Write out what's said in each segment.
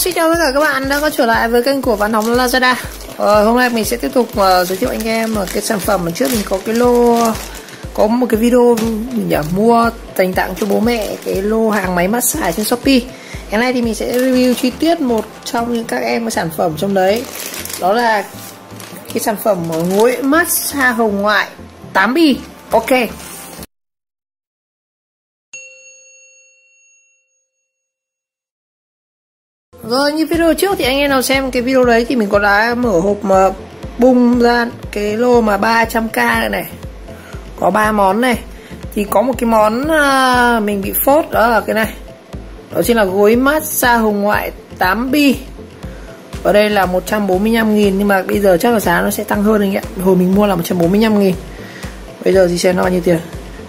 Xin chào tất cả các bạn đã có trở lại với kênh của Vạn Hồng Lazada. Hôm nay mình sẽ tiếp tục giới thiệu anh em cái sản phẩm mà trước mình có cái lô, có một cái video mình đã mua dành tặng cho bố mẹ cái lô hàng máy massage trên Shopee. Cái này thì mình sẽ review chi tiết một trong những các em cái sản phẩm trong đấy. Đó là cái sản phẩm gối massage hồng ngoại 8 bi. Ok. Rồi, như video trước thì anh em nào xem cái video đấy thì mình có đã mở hộp mà bung ra cái lô mà 300k này, có 3 món này. Thì có một cái món mình bị phốt, đó là cái này, đó chính là gối massage hồng ngoại 8 bi. Ở đây là 145.000, nhưng mà bây giờ chắc là giá nó sẽ tăng hơn anh ạ. Hồi mình mua là 145.000, bây giờ thì xem nó bao nhiêu tiền.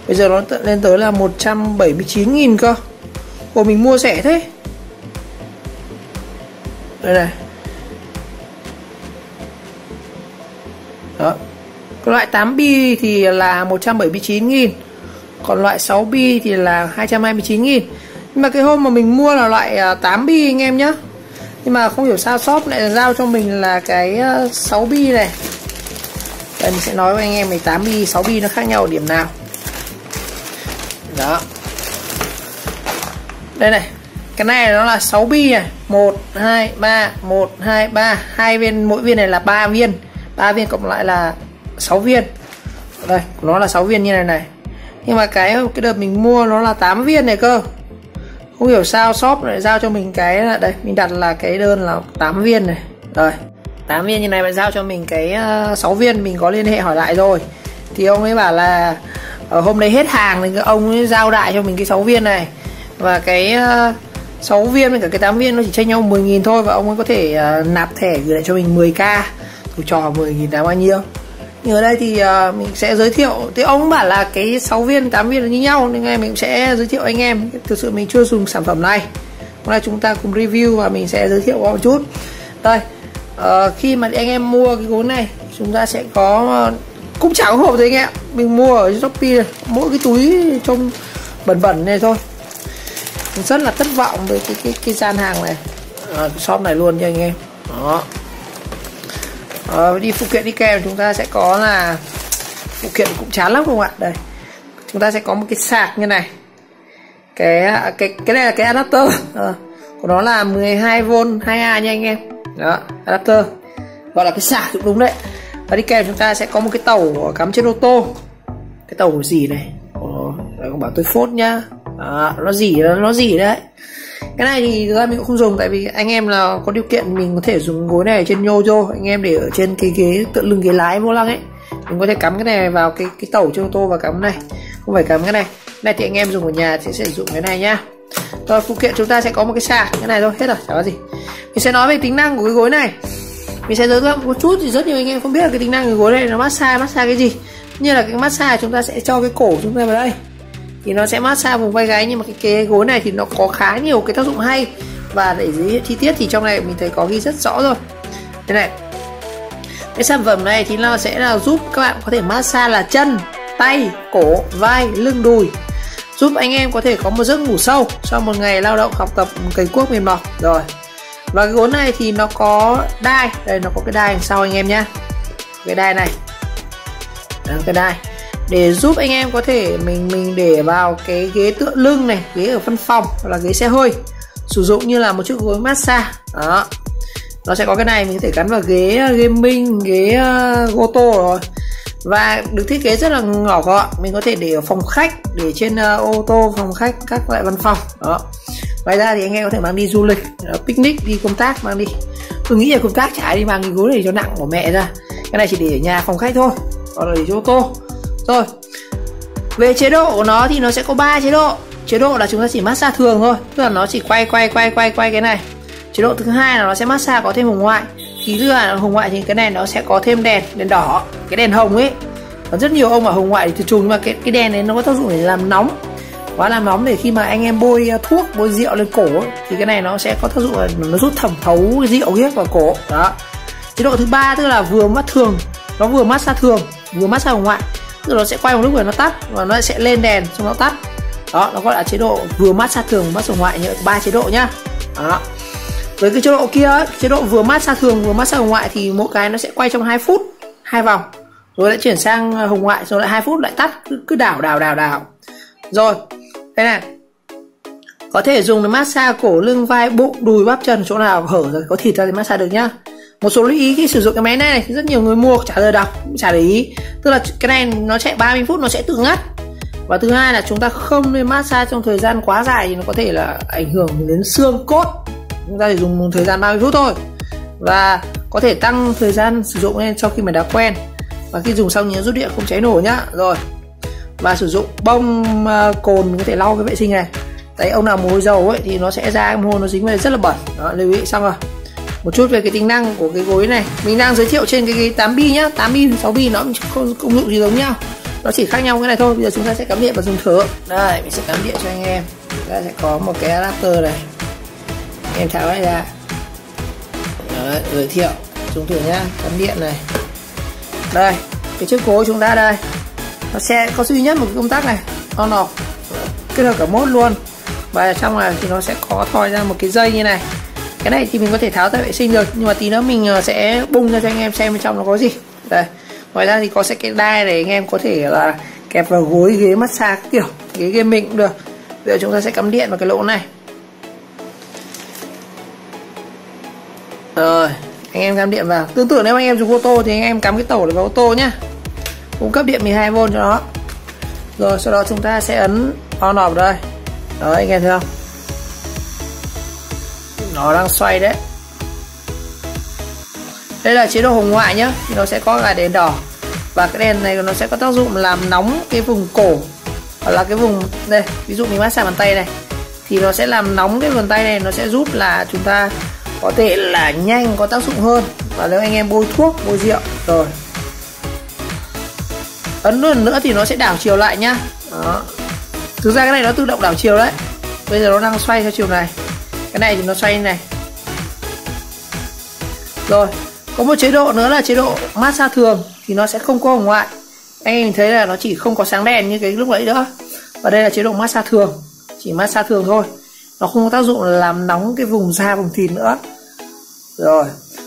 Bây giờ nó lên tới là 179.000 cơ. Hồi mình mua rẻ thế. Đây này. Đó. Cái loại 8 bi thì là 179.000, còn loại 6 bi thì là 229.000. Nhưng mà cái hôm mà mình mua là loại 8 bi anh em nhé. Nhưng mà không hiểu sao shop lại giao cho mình là cái 6 bi này. Đây mình sẽ nói với anh em về 8 bi, 6 bi nó khác nhau ở điểm nào. Đó. Đây này. Cái này nó là 6 bi này, 1 2 3 1 2 3, hai viên, mỗi viên này là 3 viên. 3 viên cộng lại là 6 viên. Đây, nó là 6 viên như này này. Nhưng mà cái đợt mình mua nó là 8 viên này cơ. Không hiểu sao shop lại giao cho mình cái là đây, mình đặt là cái đơn là 8 viên này. Rồi, 8 viên như này mà giao cho mình cái 6 viên, mình có liên hệ hỏi lại rồi. Thì ông ấy bảo là ở hôm đấy hết hàng thì ông ấy giao đại cho mình cái 6 viên này. Và cái 6 viên với cả cái 8 viên nó chỉ chênh nhau 10.000 thôi. Và ông ấy có thể nạp thẻ gửi lại cho mình 10k. Tôi cho 10.000 là bao nhiêu. Nhưng ở đây thì mình sẽ giới thiệu. Thì ông bảo là cái 6 viên 8 viên là như nhau, nên ngày mình sẽ giới thiệu anh em. Thực sự mình chưa dùng sản phẩm này. Hôm nay chúng ta cùng review và mình sẽ giới thiệu một chút. Đây, khi mà anh em mua cái gối này, chúng ta sẽ có, cũng chẳng có hộp gì anh em. Mình mua ở Shopee này, mỗi cái túi trông bẩn bẩn này thôi. Mình rất là thất vọng với cái gian hàng này, cái shop này luôn nha anh em. Đó. Đi phụ kiện đi kèm chúng ta sẽ có là phụ kiện cũng chán lắm không ạ. Đây, chúng ta sẽ có một cái sạc như này. Cái này là cái adapter của nó là 12V 2A nha anh em. Đó, adapter gọi là cái sạc cũng đúng đấy. Và đi kèm chúng ta sẽ có một cái tẩu cắm trên ô tô. Cái tẩu của gì này? Không bảo tôi phốt nhá. Nó gì đấy. Cái này thì thực ra mình cũng không dùng, tại vì anh em là có điều kiện mình có thể dùng gối này ở trên Yoyo, anh em để ở trên cái ghế tựa lưng, ghế lái vô lăng ấy, mình có thể cắm cái này vào cái tẩu trên ô tô và cắm này, không phải cắm cái này. Này thì anh em dùng ở nhà thì sẽ sử dụng cái này nhá. Rồi, phụ kiện chúng ta sẽ có một cái sạc cái này thôi, hết rồi, chả có gì. Mình sẽ nói về tính năng của cái gối này. Mình sẽ giới thiệu một chút, thì rất nhiều anh em không biết là cái tính năng của cái gối này nó massage cái gì. Như là cái massage chúng ta sẽ cho cái cổ chúng ta vào đây thì nó sẽ massage vùng vai gáy, nhưng mà cái gối này thì nó có khá nhiều cái tác dụng hay. Và để giới thiệu chi tiết thì trong này mình thấy có ghi rất rõ rồi. Thế này, cái sản phẩm này thì nó sẽ là giúp các bạn có thể massage là chân, tay, cổ, vai, lưng, đùi, giúp anh em có thể có một giấc ngủ sâu sau một ngày lao động học tập cày cuốc mệt mỏi. Rồi, và cái gối này thì nó có đai, đây nó có cái đai đằng sau anh em nhá, cái đai này. Đó, cái đai để giúp anh em có thể mình để vào cái ghế tựa lưng này, ghế ở văn phòng hoặc là ghế xe hơi, sử dụng như là một chiếc gối massage. Đó, nó sẽ có cái này, mình có thể gắn vào ghế gaming, ghế ô tô rồi. Và được thiết kế rất là nhỏ gọn, mình có thể để ở phòng khách, để trên ô tô, phòng khách, các loại văn phòng. Đó, ngoài ra thì anh em có thể mang đi du lịch, picnic, đi công tác mang đi. Tôi nghĩ là công tác chả ai đi mang cái gối này cho nặng của mẹ ra. Cái này chỉ để ở nhà, phòng khách thôi, còn là để cho ô tô. Rồi, về chế độ của nó thì nó sẽ có 3 chế độ. Chế độ là chúng ta chỉ massage thường thôi, tức là nó chỉ quay cái này. Chế độ thứ hai là nó sẽ massage có thêm hồng ngoại. Thì tức là hồng ngoại thì cái này nó sẽ có thêm đèn đỏ, cái đèn hồng ấy. Có rất nhiều ông bảo hồng ngoại thì trùng, nhưng mà cái đèn này nó có tác dụng để làm nóng. Quá làm nóng để khi mà anh em bôi thuốc, bôi rượu lên cổ ấy, thì cái này nó sẽ có tác dụng là nó giúp thẩm thấu cái rượu huyết vào cổ. Đó. Chế độ thứ ba tức là vừa thường, nó vừa massage thường, vừa massage hồng ngoại. Tức là nó sẽ quay một lúc rồi nó tắt, và nó sẽ lên đèn xong nó tắt. Đó, nó gọi là chế độ vừa massage thường, massage hồng ngoại, như 3 chế độ nhá. Đó. Với cái chế độ kia ấy, chế độ vừa massage thường vừa massage hồng ngoại thì mỗi cái nó sẽ quay trong 2 phút 2 vòng, rồi lại chuyển sang hồng ngoại, rồi lại 2 phút lại tắt, cứ đảo. Rồi đây này, có thể dùng để massage cổ, lưng, vai, bụng, đùi, bắp chân, chỗ nào hở rồi có thịt ra thì massage được nhá. Một số lưu ý khi sử dụng cái máy này rất nhiều người mua chả giờ đọc, chả để ý. Tức là cái này nó chạy 30 phút nó sẽ tự ngắt. Và thứ hai là chúng ta không nên massage trong thời gian quá dài thì nó có thể là ảnh hưởng đến xương cốt. Chúng ta chỉ dùng thời gian 30 phút thôi. Và có thể tăng thời gian sử dụng lên sau khi mà đã quen. Và khi dùng xong nhớ rút điện không cháy nổ nhá. Rồi. Và sử dụng bông cồn mình có thể lau cái vệ sinh này. Đấy, ông nào mồ hôi dầu ấy thì nó sẽ ra mồ hôi nó dính vào đây rất là bẩn. Đó, lưu ý xong rồi. Một chút về cái tính năng của cái gối này mình đang giới thiệu trên cái 8B nhá, 8B 6B nó không công dụng gì giống nhau, nó chỉ khác nhau cái này thôi. Bây giờ chúng ta sẽ cắm điện và dùng thử. Đây, mình sẽ cắm điện cho anh em. Chúng ta sẽ có một cái adapter này, anh em tháo cái này ra. Đấy, giới thiệu dùng thử nhá, cắm điện này. Đây, cái chiếc gối chúng ta đây, nó sẽ có duy nhất một cái công tắc này, on off, kết hợp cả mode luôn. Và trong này thì nó sẽ có thoi ra một cái dây như này. Cái này thì mình có thể tháo tay vệ sinh được, nhưng mà tí nữa mình sẽ bung ra cho anh em xem bên trong nó có gì. Đây, ngoài ra thì có sẽ cái đai để anh em có thể là kẹp vào gối, ghế massage kiểu ghế gaming cũng được. Bây giờ chúng ta sẽ cắm điện vào cái lỗ này. Rồi, anh em cắm điện vào. Tương tự nếu anh em dùng ô tô thì anh em cắm cái tẩu để vào ô tô nhá, cung cấp điện 12V cho nó. Rồi sau đó chúng ta sẽ ấn on off đây. Đó, anh em thấy không? Nó đang xoay đấy. Đây là chế độ hồng ngoại nhá, thì nó sẽ có cả đèn đỏ. Và cái đèn này nó sẽ có tác dụng làm nóng cái vùng cổ, hoặc là cái vùng đây, ví dụ mình massage bàn tay này thì nó sẽ làm nóng cái vân tay này, nó sẽ giúp là chúng ta có thể là nhanh, có tác dụng hơn. Và nếu anh em bôi thuốc, bôi rượu rồi ấn lần nữa thì nó sẽ đảo chiều lại nhá. Đó. Thực ra cái này nó tự động đảo chiều đấy. Bây giờ nó đang xoay theo chiều này. Cái này thì nó xoay như này. Rồi, có một chế độ nữa là chế độ massage thường thì nó sẽ không có hồng ngoại. Anh em thấy là nó chỉ không có sáng đèn như cái lúc nãy nữa. Và đây là chế độ massage thường, chỉ massage thường thôi. Nó không có tác dụng là làm nóng cái vùng da, vùng thịt nữa. Rồi,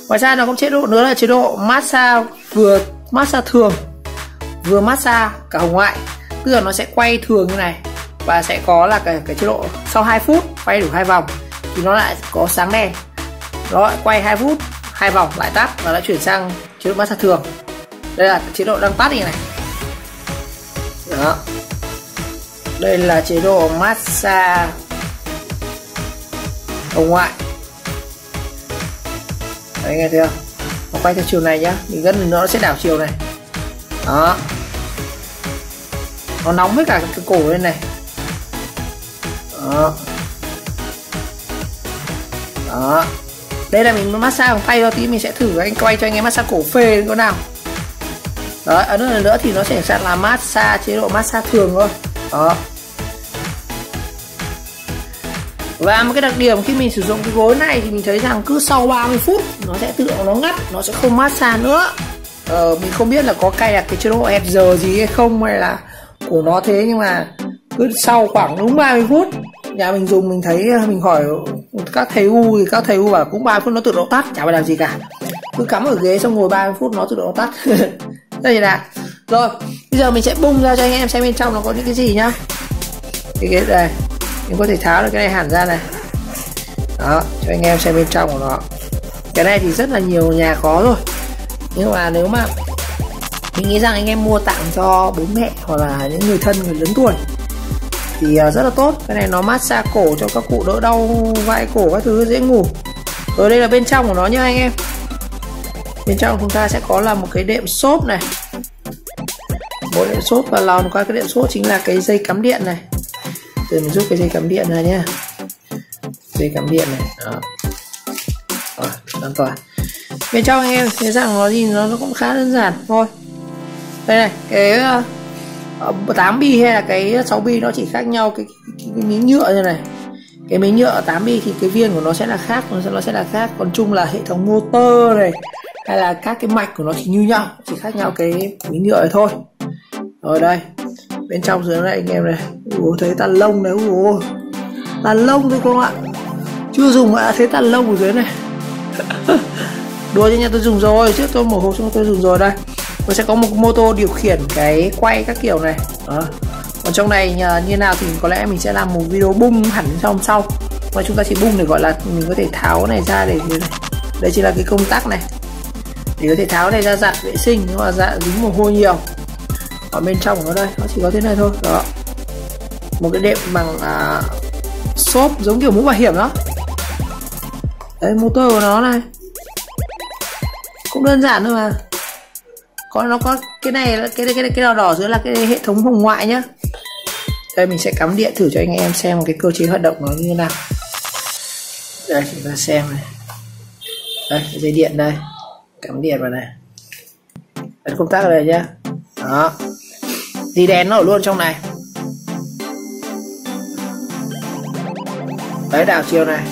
ngoài ra nó có chế độ nữa là chế độ massage vừa massage thường vừa massage cả hồng ngoại. Tức là nó sẽ quay thường như này và sẽ có là cái chế độ sau 2 phút quay đủ 2 vòng thì nó lại có sáng đèn. Nó lại quay 2 phút 2 vòng lại tắt và lại chuyển sang chế độ massage thường. Đây là chế độ đang tắt như này. Đó. Đây là chế độ massage hồng ngoại. Đấy, nghe thấy không? Nó quay theo chiều này nhá, mình gân nó sẽ đảo chiều này. Đó. Nó nóng với cả cái cổ lên này. Đó. Đó. Đây là mình massage bằng tay, tí mình sẽ thử anh quay cho anh em massage cổ phê đến chỗ nào. Đó, ấn lần nữa thì nó sẽ sang là massage, chế độ massage thường thôi. Đó. Và một cái đặc điểm khi mình sử dụng cái gối này thì mình thấy rằng cứ sau 30 phút nó sẽ tự động nó ngắt, nó sẽ không massage nữa. Mình không biết là có cài đặt cái chế độ hẹt giờ gì hay không hay là của nó thế, nhưng mà cứ sau khoảng đúng 30 phút nhà mình dùng, mình thấy mình hỏi các thầy U thì các thầy U bảo cũng 30 phút nó tự động tắt, chả phải làm gì cả, cứ cắm ở ghế xong ngồi 30 phút nó tự động tắt. Đây là rồi, bây giờ mình sẽ bung ra cho anh em xem bên trong nó có những cái gì nhá. Cái ghế đây mình có thể tháo được cái này hẳn ra này. Đó, cho anh em xem bên trong của nó. Cái này thì rất là nhiều nhà có rồi, nhưng mà nếu mà mình nghĩ rằng anh em mua tặng cho bố mẹ hoặc là những người thân, người lớn tuổi thì rất là tốt. Cái này nó massage cổ cho các cụ đỡ đau vai cổ các thứ, dễ ngủ. Rồi đây là bên trong của nó nhá anh em. Bên trong chúng ta sẽ có là một cái đệm xốp này, một đệm xốp, và lòng qua cái đệm xốp chính là cái dây cắm điện này. Rồi mình rút cái dây cắm điện ra nhá, dây cắm điện này. Đó. Rồi, an toàn. Bên trong anh em thấy rằng nó gì nó cũng khá đơn giản thôi. Đây này, cái 8B hay là cái 6B nó chỉ khác nhau cái miếng nhựa như này. Cái miếng nhựa ở 8B thì cái viên của nó sẽ là khác, nó sẽ là khác. Còn chung là hệ thống motor này hay là các cái mạch của nó thì như nhau, chỉ khác nhau cái miếng nhựa này thôi. Rồi đây, bên trong dưới này anh em này, thấy tàn lông này, tàn lông thôi không ạ. Chưa dùng mà thấy tàn lông ở dưới này. Đùa chứ nha, tôi dùng rồi, trước tôi mở hộp xong tôi dùng rồi đây. Nó sẽ có một mô tô điều khiển cái quay các kiểu này. Đó. Còn trong này như nào thì có lẽ mình sẽ làm một video bung hẳn trong sau. Và chúng ta chỉ bung để gọi là mình có thể tháo này ra để như này. Đây chỉ là cái công tắc này để có thể tháo này ra giặt vệ sinh, nhưng mà dính mồ hôi nhiều. Ở bên trong của nó đây nó chỉ có thế này thôi. Đó, một cái đệm bằng xốp giống kiểu mũ bảo hiểm đó. Đấy, motor của nó này cũng đơn giản thôi mà. Nó có cái này, cái đỏ đỏ dưới là cái hệ thống hồng ngoại nhá. Đây mình sẽ cắm điện thử cho anh em xem một cái cơ chế hoạt động nó như thế nào. Đây chúng ta xem này. Đây dây điện đây, cắm điện vào này. Đây công tắc ở đây nhá. Đó, tí đèn nó ở luôn trong này. Đấy, đảo chiều này.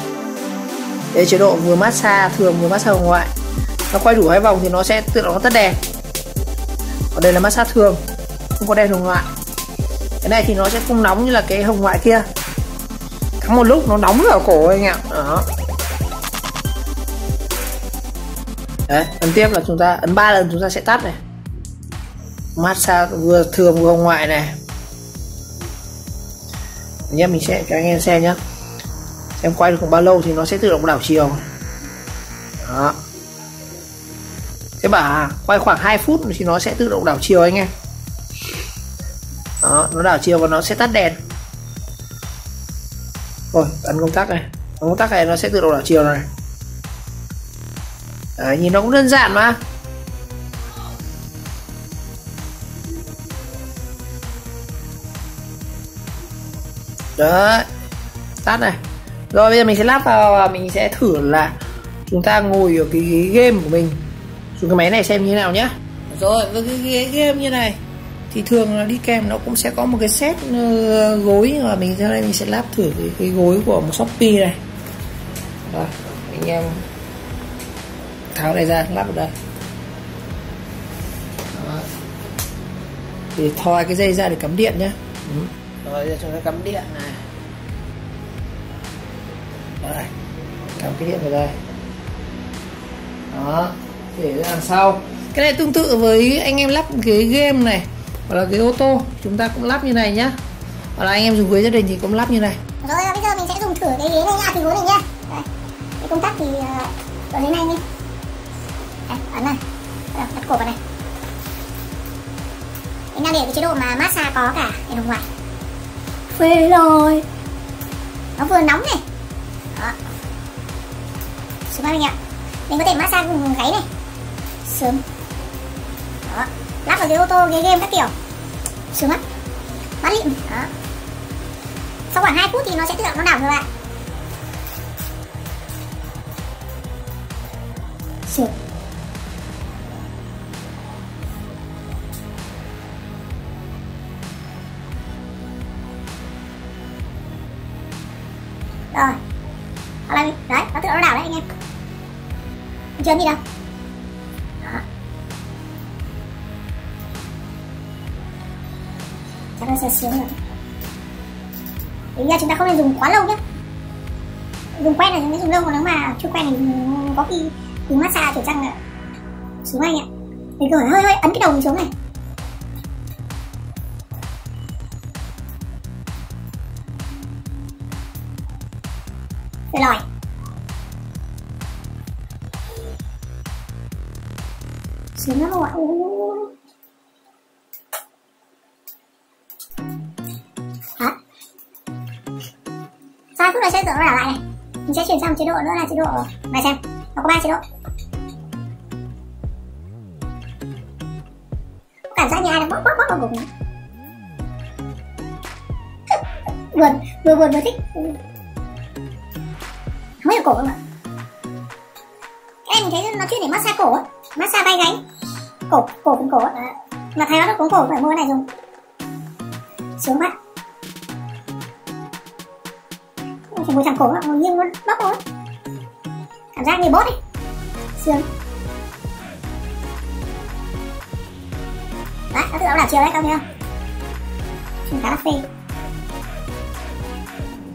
Đây chế độ vừa massage thường vừa massage hồng ngoại. Nó quay đủ 2 vòng thì nó sẽ tự động nó tắt đèn. Còn đây là massage thường, không có đèn hồng ngoại. Cái này thì nó sẽ không nóng như là cái hồng ngoại kia. Cắm một lúc nó nóng ở cổ anh ạ. Đó. Đấy, ấn tiếp là chúng ta ấn 3 lần chúng ta sẽ tắt này. Massage vừa thường vừa hồng ngoại này. Nhé, mình sẽ cho anh em xem nhé. Xem quay được khoảng bao lâu thì nó sẽ tự động đảo chiều. Đó. Thế bảo quay khoảng 2 phút thì nó sẽ tự động đảo chiều anh em. Đó, nó đảo chiều và nó sẽ tắt đèn. Rồi, ấn công tắc này. Công tắc này nó sẽ tự động đảo chiều này. Đấy, nhìn nó cũng đơn giản mà. Đấy, tắt này. Rồi bây giờ mình sẽ lắp vào và mình sẽ thử là chúng ta ngồi ở cái ghế game của mình dùng cái máy này xem như thế nào nhé. Rồi với cái ghế game như này thì thường là đi kèm nó cũng sẽ có một cái set gối, mà mình sau đây mình sẽ lắp thử cái gối của một Shopee này. Rồi anh em tháo này ra lắp ở đây. Đó. Thì thoi cái dây ra để cắm điện nhé. Rồi giờ chúng ta cắm điện này. Đây, cắm cái điện vào đây. Đó, để ra đằng sau. Cái này tương tự với anh em lắp cái game này hoặc là cái ô tô, chúng ta cũng lắp như này nhá. Hoặc là anh em dùng với gia đình thì cũng lắp như này. Rồi bây giờ mình sẽ dùng thử cái ghế này nha, cái gối này nhá. Đây, cái công tắc thì ở dưới này nhé. Đây, ấn này, đặt cổ vào này. Mình đang để cái chế độ mà massage có cả đèn hồng ngoại. Phê rồi. Nó vừa nóng này. Đó. Sướng anh ạ. Mình có thể massage vùng gáy này. Sướng. Đó. Lắp vào cái ô tô, ghế game các kiểu. Sướng lắm. Mát lịm. Đó. Sau khoảng 2 phút thì nó sẽ tự động nó đảo ngược lại. Sướng. Rồi. Hoặc là đấy, nó tự động nó đảo đấy anh em. Mình chưa ấn gì đâu. Đó. Chắc nó sẽ sướng rồi. Ý là chúng ta không nên dùng quá lâu nhé. Dùng quen là chúng ta dùng lâu, còn nếu mà chưa quen thì có khi dùng massage kiểu răng là sướng anh ạ. Mình cứ hơi ấn cái đầu mình xuống này. Rồi lòi. Sướng lắm mọi người. Đó. Sau phút này sẽ tự nó đảo lại này. Mình sẽ chuyển sang một chế độ nữa là chế độ này, xem nó có 3 chế độ. Cảm giác như ai đang bóp vào bụng. Vừa thích. Không hiểu cổ không ạ? Cái này mình thấy nó chuyên để massage cổ ấy, massage vai gáy, phần cổ ấy. Mà thay nó cũng cổ phải mua cái này dùng. Sướng quá. Phải ngồi thẳng cổ ngồi nghiêng luôn, bóp thôi. Cảm giác như bốt ấy. Sướng. Đấy, nó tự động đảo chiều đấy, các thấy không? Khá là phê.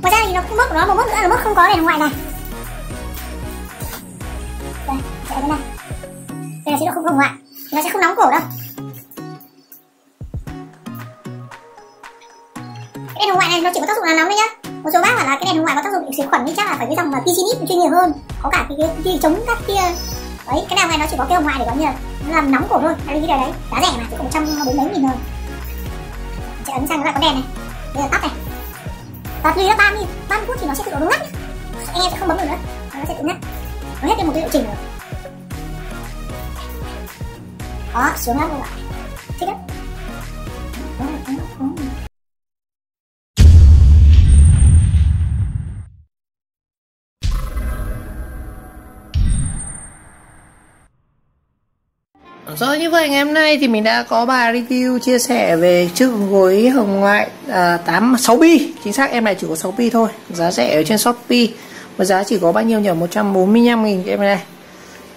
Ngoài ra thì nó cũng mốt của nó, một mốt nữa là mốt không có đèn hồng ngoại này. sẽ thế này. Đây là chế độ không hồng ngoại, nó sẽ không nóng cổ đâu. Cái đèn hồng ngoại này nó chỉ có tác dụng là nóng đấy nhá. Một số bác bảo là cái đèn hồng ngoại có tác dụng diệt khuẩn, nhưng chắc là phải cái dòng mà Picinit chuyên nghiệp hơn, có cả cái chống các kia. Đấy, cái nào này nó chỉ có cái hồng ngoại để gọi như là nó làm nóng cổ thôi. Đây cái đấy giá rẻ mà, chỉ có 140 mấy nghìn thôi. Chị ấn sang cái loại con đèn này, đây là tắt này. Và tùy là 30 phút thì nó sẽ tự động ngắt. Anh em sẽ không bấm được nữa, nó sẽ tự ngắt. Nó hết cái một cái lộ trình rồi. Đó, xuống lắm các bạn. Thích lắm. Rồi, như vậy ngày hôm nay thì mình đã có bài review chia sẻ về chiếc gối hồng ngoại 6 pi. Chính xác em này chỉ có 6 pi thôi. Giá rẻ ở trên Shopee. Và giá chỉ có bao nhiêu nhỉ? 145.000 em này.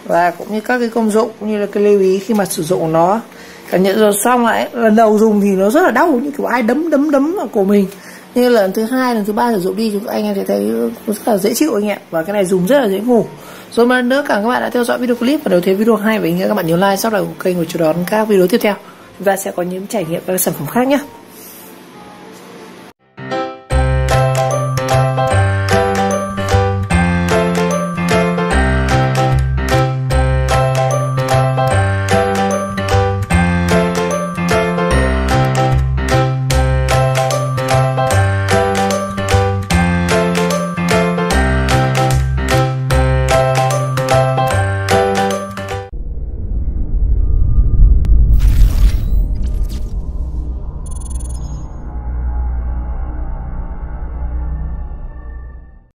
Và cũng như các cái công dụng cũng như là cái lưu ý khi mà sử dụng nó. Cảm nhận rồi xong lại lần đầu dùng thì nó rất là đau, như kiểu ai đấm vào cổ mình. Nhưng lần thứ hai, lần thứ ba sử dụng đi chúng anh em sẽ thấy rất là dễ chịu anh em. Và cái này dùng rất là dễ ngủ. Rồi một lần nữa cảm ơn các bạn đã theo dõi video clip, và nếu thấy video hay và ý nghĩa các bạn nhớ like, subscribe của kênh và chờ đón các video tiếp theo. Chúng ta sẽ có những trải nghiệm các sản phẩm khác nhé.